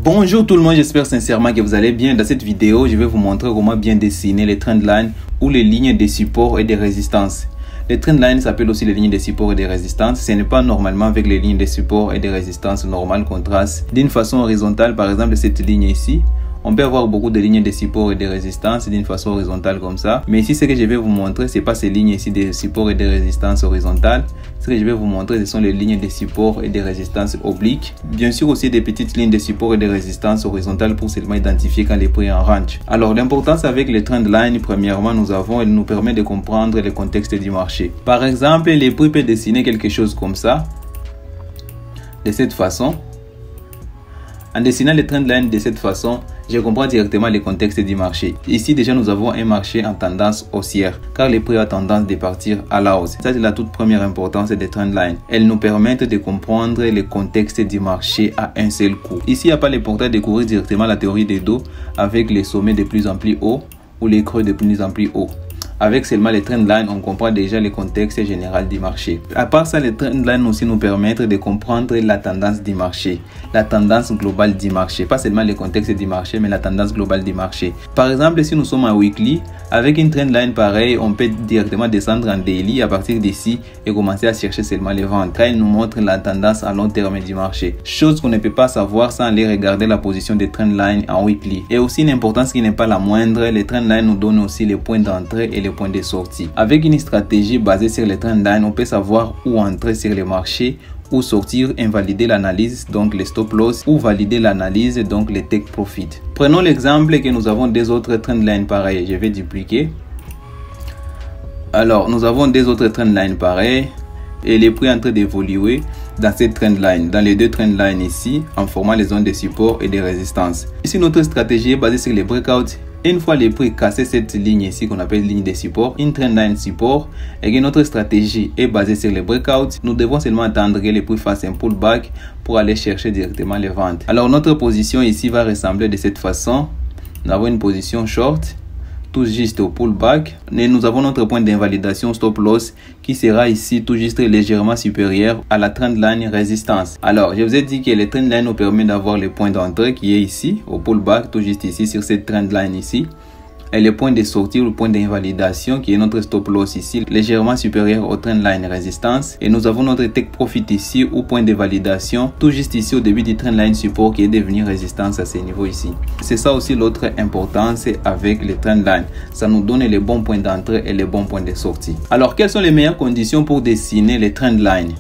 Bonjour tout le monde, j'espère sincèrement que vous allez bien. Dans cette vidéo, je vais vous montrer comment bien dessiner les trendlines ou les lignes de support et de résistance. Les trendlines s'appellent aussi les lignes de support et de résistance. Ce n'est pas normalement avec les lignes de support et de résistance normales qu'on trace d'une façon horizontale. Par exemple, cette ligne ici. On peut avoir beaucoup de lignes de support et de résistance d'une façon horizontale comme ça. Mais ici, ce que je vais vous montrer, ce n'est pas ces lignes ici de support et de résistance horizontale. Ce que je vais vous montrer, ce sont les lignes de support et de résistance obliques. Bien sûr aussi des petites lignes de support et de résistance horizontale pour seulement identifier quand les prix en range. Alors l'importance avec les trendlines, premièrement, elle nous permet de comprendre le contexte du marché. Par exemple, les prix peuvent dessiner quelque chose comme ça, de cette façon. En dessinant les trendlines de cette façon, je comprends directement le contexte du marché. Ici déjà nous avons un marché en tendance haussière car les prix ont tendance de partir à la hausse. Ça c'est la toute première importance des trendlines. Elles nous permettent de comprendre le contexte du marché à un seul coup. Ici il n'y a pas l'importance de découvrir directement la théorie des dos avec les sommets de plus en plus hauts ou les creux de plus en plus hauts. Avec seulement les trendlines, on comprend déjà le contexte général du marché. À part ça, les trendlines aussi nous permettent de comprendre la tendance du marché, la tendance globale du marché. Pas seulement le contexte du marché, mais la tendance globale du marché. Par exemple, si nous sommes en weekly, avec une trendline pareille, on peut directement descendre en daily à partir d'ici et commencer à chercher seulement les ventes. Là, il nous montre la tendance à long terme du marché. Chose qu'on ne peut pas savoir sans aller regarder la position des trendlines en weekly. Et aussi une importance qui n'est pas la moindre, les trendlines nous donnent aussi les points d'entrée et les points de sortie. Avec une stratégie basée sur les trendlines, on peut savoir où entrer sur le marché, ou sortir, invalider l'analyse, donc les stop loss, ou valider l'analyse, donc les take profit. Prenons l'exemple que nous avons des autres trendlines pareilles. Je vais dupliquer. Alors, nous avons des autres trendlines pareilles et les prix en train d'évoluer dans cette trendline, dans les deux trendlines ici, en formant les zones de support et de résistance. Ici, notre stratégie est basée sur les breakouts. Une fois les prix cassés cette ligne ici qu'on appelle ligne de support, une trendline support, et que notre stratégie est basée sur les breakouts, nous devons seulement attendre que les prix fassent un pullback pour aller chercher directement les ventes. Alors notre position ici va ressembler de cette façon. Nous avons une position short, tout juste au pullback, et nous avons notre point d'invalidation stop loss qui sera ici tout juste légèrement supérieur à la trendline résistance. Alors je vous ai dit que les trendlines nous permet d'avoir le point d'entrée qui est ici au pullback, tout juste ici sur cette trendline ici, et le point de sortie ou le point d'invalidation qui est notre stop loss ici légèrement supérieur au trendline résistance, et nous avons notre take profit ici ou point de validation tout juste ici au début du trendline support qui est devenu résistance à ce niveau ici. C'est ça aussi l'autre importance avec les trendlines, ça nous donne les bons points d'entrée et les bons points de sortie. Alors quelles sont les meilleures conditions pour dessiner les trendlines?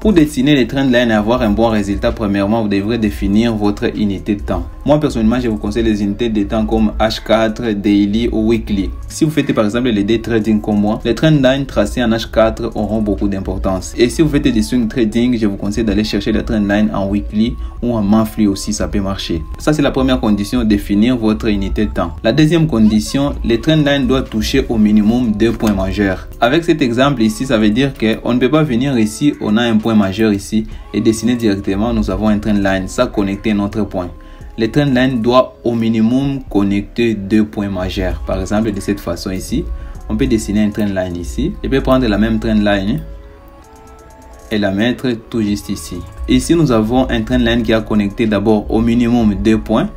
Pour dessiner les trendlines et avoir un bon résultat, premièrement, vous devrez définir votre unité de temps. Moi, personnellement, je vous conseille les unités de temps comme H4, Daily ou Weekly. Si vous faites par exemple les day trading comme moi, les trendlines tracées en H4 auront beaucoup d'importance. Et si vous faites des swing trading, je vous conseille d'aller chercher les trendlines en Weekly ou en Monthly aussi, ça peut marcher. Ça, c'est la première condition, définir votre unité de temps. La deuxième condition, les trendlines doivent toucher au minimum 2 points majeurs. Avec cet exemple ici, ça veut dire qu'on ne peut pas venir ici, on a un point majeur ici et dessiner directement, nous avons un trendline, ça connecter à notre point. Les trendlines doivent au minimum connecter 2 points majeurs. Par exemple, de cette façon ici, on peut dessiner un trendline ici. Je peux prendre la même trendline et la mettre tout juste ici. Ici, nous avons un trendline qui a connecté d'abord au minimum 2 points.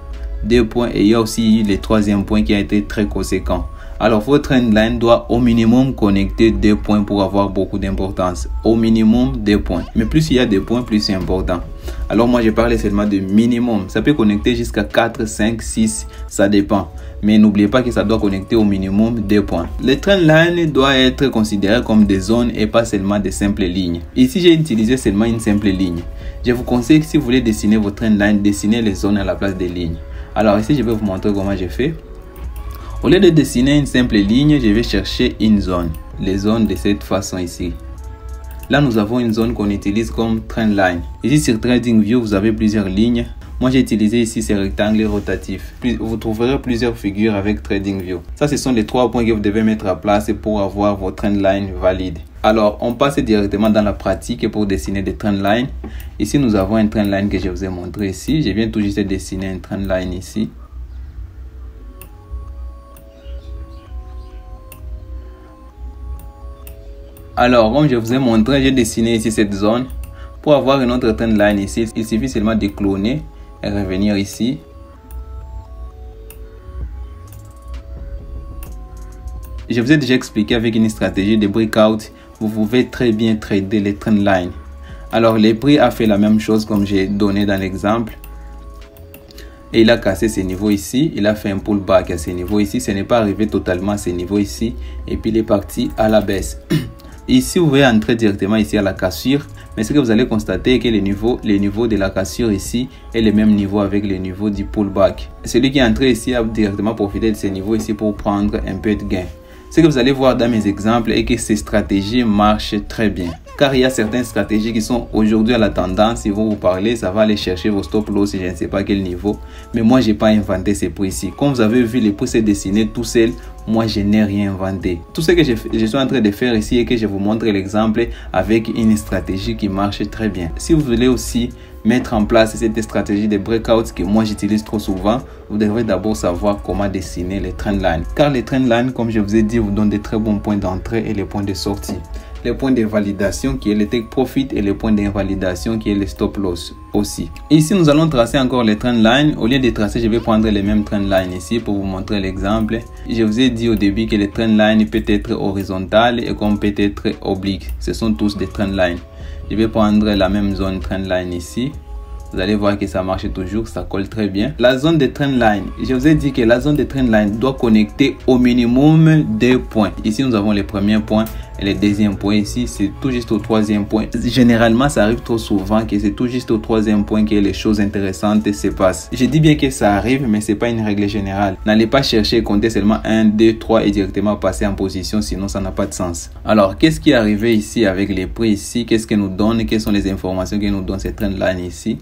2 points et il y a aussi le troisième point qui a été très conséquent. Alors votre trendline doit au minimum connecter 2 points pour avoir beaucoup d'importance. Au minimum 2 points. Mais plus il y a 2 points, plus c'est important. Alors moi je parlais seulement de minimum. Ça peut connecter jusqu'à 4, 5, 6, ça dépend. Mais n'oubliez pas que ça doit connecter au minimum 2 points. Les trendlines doivent être considérés comme des zones et pas seulement des simples lignes. Ici j'ai utilisé seulement une simple ligne. Je vous conseille que si vous voulez dessiner votre trendline, dessinez les zones à la place des lignes. Alors ici je vais vous montrer comment j'ai fait. Au lieu de dessiner une simple ligne, je vais chercher une zone. Les zones de cette façon ici. Là, nous avons une zone qu'on utilise comme trendline. Ici, sur TradingView, vous avez plusieurs lignes. Moi, j'ai utilisé ici ces rectangles rotatifs. Vous trouverez plusieurs figures avec TradingView. Ça, ce sont les 3 points que vous devez mettre à place pour avoir votre trendline valide. Alors, on passe directement dans la pratique pour dessiner des trendlines. Ici, nous avons un trendline que je vous ai montré ici. Je viens tout juste de dessiner un trendline ici. Alors, comme je vous ai montré, j'ai dessiné ici cette zone. Pour avoir une autre trendline ici, il suffit seulement de cloner et revenir ici. Je vous ai déjà expliqué avec une stratégie de breakout, vous pouvez très bien trader les trendlines. Alors les prix a fait la même chose comme j'ai donné dans l'exemple. Et il a cassé ces niveaux ici, il a fait un pullback à ces niveaux ici, ce n'est pas arrivé totalement à ces niveaux ici, et puis il est parti à la baisse. Ici, vous pouvez entrer directement ici à la cassure, mais ce que vous allez constater est que les niveaux de la cassure ici est le même niveau avec les niveaux du pullback. Celui qui est entré ici a directement profité de ces niveaux ici pour prendre un peu de gain. Ce que vous allez voir dans mes exemples est que ces stratégies marchent très bien. Car il y a certaines stratégies qui sont aujourd'hui à la tendance, ils vont vous parler, ça va aller chercher vos stop loss, je ne sais pas quel niveau. Mais moi, je n'ai pas inventé ces prix-ci. Comme vous avez vu, les prix se dessiner tout seul. Moi, je n'ai rien inventé. Tout ce que je suis en train de faire ici est que je vous montre l'exemple avec une stratégie qui marche très bien. Si vous voulez aussi mettre en place cette stratégie de breakout que moi j'utilise trop souvent, vous devrez d'abord savoir comment dessiner les trendlines. Car les trendlines, comme je vous ai dit, vous donnent de très bons points d'entrée et les points de sortie. Les points de validation qui est le take profit et les points d'invalidation qui est le stop loss aussi. Ici, nous allons tracer encore les trendlines. Au lieu de tracer, je vais prendre les mêmes trendlines ici pour vous montrer l'exemple. Je vous ai dit au début que les trendlines peuvent être horizontales et comme peut être obliques. Ce sont tous des trendlines. Je vais prendre la même zone trendline ici. Vous allez voir que ça marche toujours, ça colle très bien. La zone de trendline, je vous ai dit que la zone de trendline doit connecter au minimum 2 points. Ici, nous avons le premier point et le deuxième point. Ici, c'est tout juste au troisième point. Généralement, ça arrive trop souvent que c'est tout juste au troisième point que les choses intéressantes se passent. Je dis bien que ça arrive, mais ce n'est pas une règle générale. N'allez pas chercher et compter seulement 1, 2, 3 et directement passer en position, sinon ça n'a pas de sens. Alors, qu'est-ce qui est arrivé ici avec les prix ici? Qu'est-ce que nous donne? Quelles sont les informations que nous donne cette trendline ici?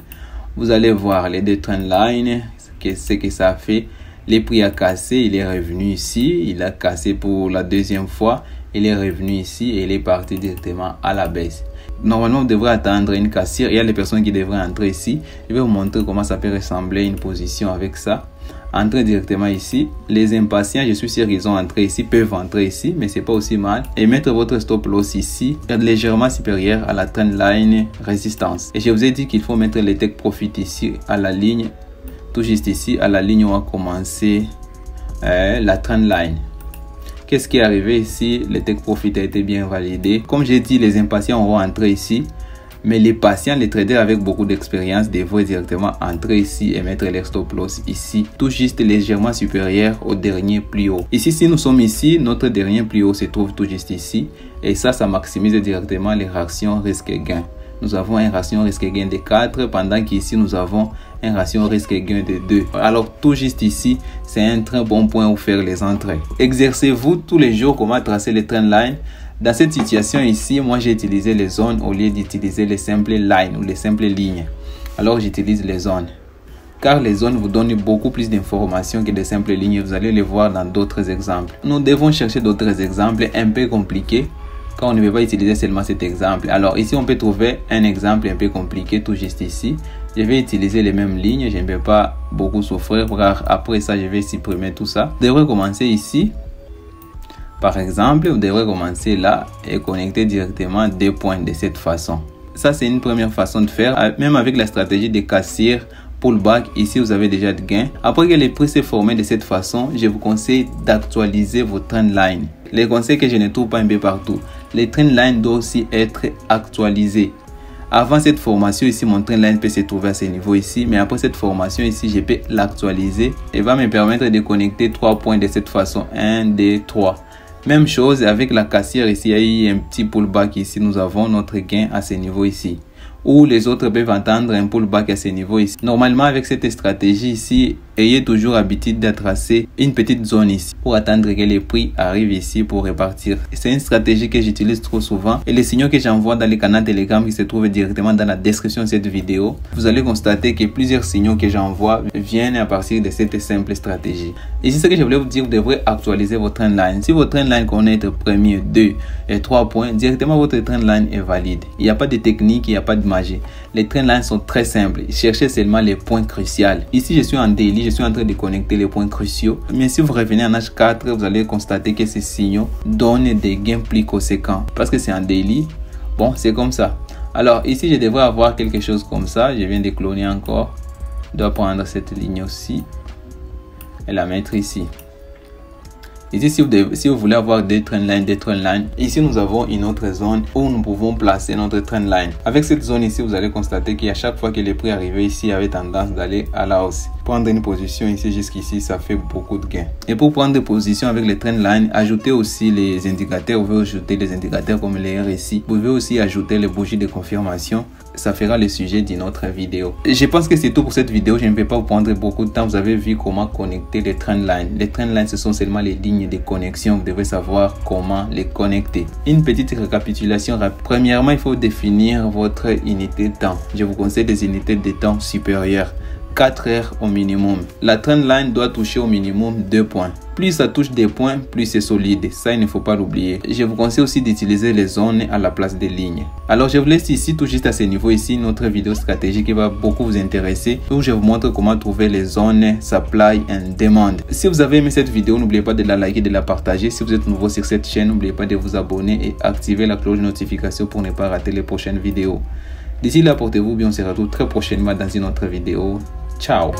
Vous allez voir les deux trendlines, ce que ça fait. Les prix a cassé, il est revenu ici, il a cassé pour la deuxième fois, il est revenu ici et il est parti directement à la baisse. Normalement, vous devrez attendre une cassure. Il y a les personnes qui devraient entrer ici. Je vais vous montrer comment ça peut ressembler une position avec ça. Entrez directement ici. Les impatients, je suis sûr qu'ils ont entré ici, peuvent entrer ici, mais c'est pas aussi mal. Et mettre votre stop loss ici, légèrement supérieur à la trendline résistance. Et je vous ai dit qu'il faut mettre les take profit ici à la ligne, tout juste ici à la ligne où on a commencé la trendline. Qu'est-ce qui est arrivé ici? Le take profit a été bien validé. Comme j'ai dit, les impatients vont entrer ici. Mais les patients, les traders avec beaucoup d'expérience devraient directement entrer ici et mettre leur stop loss ici, tout juste légèrement supérieur au dernier plus haut. Ici, si nous sommes ici, notre dernier plus haut se trouve tout juste ici. Et ça maximise directement les ratios risque-gain. Nous avons un ratio risque-gain de 4, pendant qu'ici, nous avons un ratio risque-gain de 2. Alors, tout juste ici, c'est un très bon point où faire les entrées. Exercez-vous tous les jours comment tracer les trendlines. Dans cette situation ici, moi j'ai utilisé les zones au lieu d'utiliser les simples lines ou les simples lignes. Alors j'utilise les zones. Car les zones vous donnent beaucoup plus d'informations que les simples lignes. Vous allez les voir dans d'autres exemples. Nous devons chercher d'autres exemples un peu compliqués. Car on ne peut pas utiliser seulement cet exemple. Alors ici on peut trouver un exemple un peu compliqué tout juste ici. Je vais utiliser les mêmes lignes. Je ne vais pas beaucoup souffrir car après ça je vais supprimer tout ça. Je devrais commencer ici. Par exemple, vous devrez commencer là et connecter directement 2 points de cette façon. Ça, c'est une première façon de faire. Même avec la stratégie de cassure, pullback, ici, vous avez déjà de gains. Après que les prix s'est formé de cette façon, je vous conseille d'actualiser vos trendlines. Les conseils que je ne trouve pas un peu partout. Les trendlines doivent aussi être actualisés. Avant cette formation ici, mon trendline peut se trouver à ce niveau ici. Mais après cette formation ici, je peux l'actualiser et va me permettre de connecter 3 points de cette façon. 1, 2, 3. Même chose avec la cassure ici, il y a eu un petit pullback ici, nous avons notre gain à ce niveau ici. Ou les autres peuvent entendre un pullback à ce niveau ici. Normalement avec cette stratégie ici, ayez toujours l'habitude de tracer une petite zone ici pour attendre que les prix arrivent ici pour repartir. C'est une stratégie que j'utilise trop souvent et les signaux que j'envoie dans les canaux Telegram qui se trouvent directement dans la description de cette vidéo, vous allez constater que plusieurs signaux que j'envoie viennent à partir de cette simple stratégie. Ici, ce que je voulais vous dire, vous devrez actualiser votre trendline. Si votre trendline connaît le premier, 2 et 3 points, directement votre trendline est valide. Il n'y a pas de technique, il n'y a pas de magie. Les trendlines sont très simples. Cherchez seulement les points cruciaux. Ici, je suis en daily, je suis en train de connecter les points cruciaux. Mais si vous revenez en H4, vous allez constater que ces signaux donnent des gains plus conséquents. Parce que c'est en daily. Bon, c'est comme ça. Alors ici, je devrais avoir quelque chose comme ça. Je viens de cloner encore. Je dois prendre cette ligne aussi et la mettre ici. Ici, si vous voulez avoir des trendlines, ici nous avons une autre zone où nous pouvons placer notre trendline. Avec cette zone ici, vous allez constater qu'à chaque fois que les prix arrivent ici, avait tendance d'aller à la hausse. Prendre une position ici jusqu'ici, ça fait beaucoup de gains. Et pour prendre des positions avec les trendlines, ajoutez aussi les indicateurs. Vous pouvez ajouter des indicateurs comme les RSI. Vous pouvez aussi ajouter les bougies de confirmation. Ça fera le sujet d'une autre vidéo. Je pense que c'est tout pour cette vidéo. Je ne vais pas vous prendre beaucoup de temps. Vous avez vu comment connecter les trendlines. Les trendlines, ce sont seulement les lignes de connexion. Vous devez savoir comment les connecter. Une petite récapitulation. Premièrement, il faut définir votre unité de temps. Je vous conseille des unités de temps supérieures. 4 heures au minimum. La trendline doit toucher au minimum 2 points. Plus ça touche des points, plus c'est solide. Ça, il ne faut pas l'oublier. Je vous conseille aussi d'utiliser les zones à la place des lignes. Alors, je vous laisse ici, tout juste à ce niveau ici, notre vidéo stratégique qui va beaucoup vous intéresser, où je vous montre comment trouver les zones supply and demand. Si vous avez aimé cette vidéo, n'oubliez pas de la liker, de la partager. Si vous êtes nouveau sur cette chaîne, n'oubliez pas de vous abonner et activer la cloche de notification pour ne pas rater les prochaines vidéos. D'ici là, portez-vous bien, on se retrouve très prochainement dans une autre vidéo. Ciao.